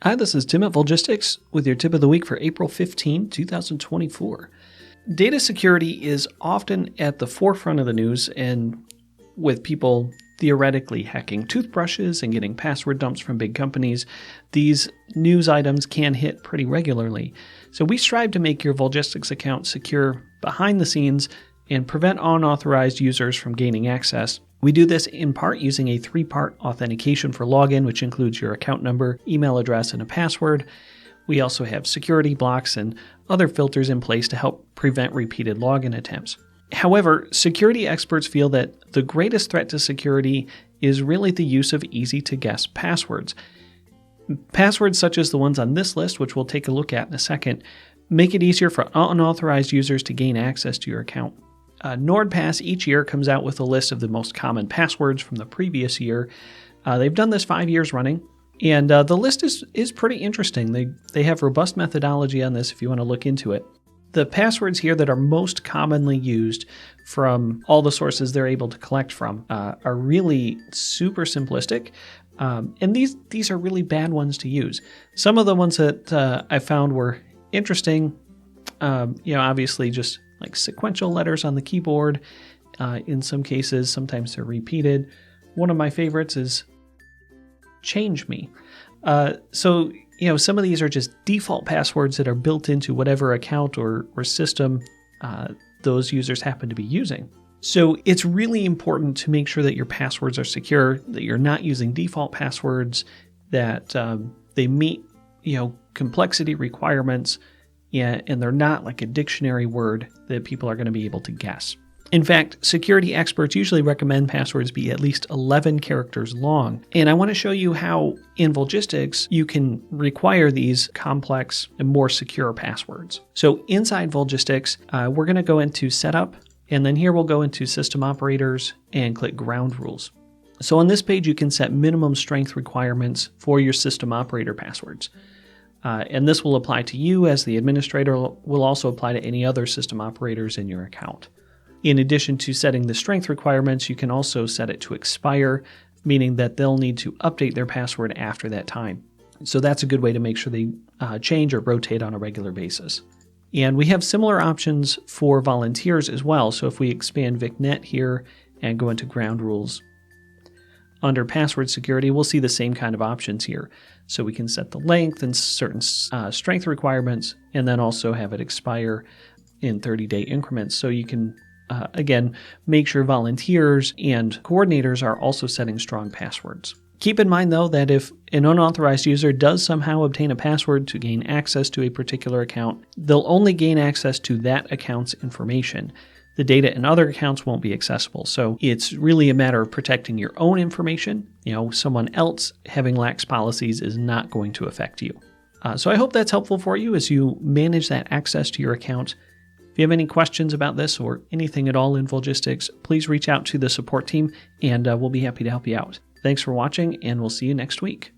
Hi, this is Tim at Volgistics with your tip of the week for April 15, 2024. Data security is often at the forefront of the news, and with people theoretically hacking toothbrushes and getting password dumps from big companies, these news items can hit pretty regularly. So we strive to make your Volgistics account secure behind the scenes and prevent unauthorized users from gaining access. We do this in part using a 3-part authentication for login, which includes your account number, email address, and a password. We also have security blocks and other filters in place to help prevent repeated login attempts. However, security experts feel that the greatest threat to security is really the use of easy-to-guess passwords. Passwords such as the ones on this list, which we'll take a look at in a second, make it easier for unauthorized users to gain access to your account. NordPass each year comes out with a list of the most common passwords from the previous year. They've done this 5 years running, and the list is pretty interesting. They have robust methodology on this if you want to look into it. The passwords here that are most commonly used from all the sources they're able to collect from are really super simplistic, and these are really bad ones to use. Some of the ones that I found were interesting, obviously just like sequential letters on the keyboard. In some cases, sometimes they're repeated. One of my favorites is change me. So some of these are just default passwords that are built into whatever account or system those users happen to be using. So it's really important to make sure that your passwords are secure, that you're not using default passwords, that they meet complexity requirements, and they're not like a dictionary word that people are going to be able to guess. In fact, security experts usually recommend passwords be at least 11 characters long. And I want to show you how in Volgistics you can require these complex and more secure passwords. So inside Volgistics, we're going to go into Setup, and then here we'll go into System Operators and click Ground Rules. So on this page, you can set minimum strength requirements for your system operator passwords. And this will apply to you as the administrator, will also apply to any other system operators in your account. In addition to setting the strength requirements, you can also set it to expire, meaning that they'll need to update their password after that time. So that's a good way to make sure they change or rotate on a regular basis. And we have similar options for volunteers as well. So if we expand VicNet here and go into Ground Rules, under password security, we'll see the same kind of options here. So we can set the length and certain strength requirements, and then also have it expire in 30-day increments. So you can, again, make sure volunteers and coordinators are also setting strong passwords. Keep in mind, though, that if an unauthorized user does somehow obtain a password to gain access to a particular account, they'll only gain access to that account's information. The data in other accounts won't be accessible. So it's really a matter of protecting your own information. Someone else having lax policies is not going to affect you. So I hope that's helpful for you as you manage that access to your account. If you have any questions about this or anything at all in Volgistics, please reach out to the support team and we'll be happy to help you out. Thanks for watching, and we'll see you next week.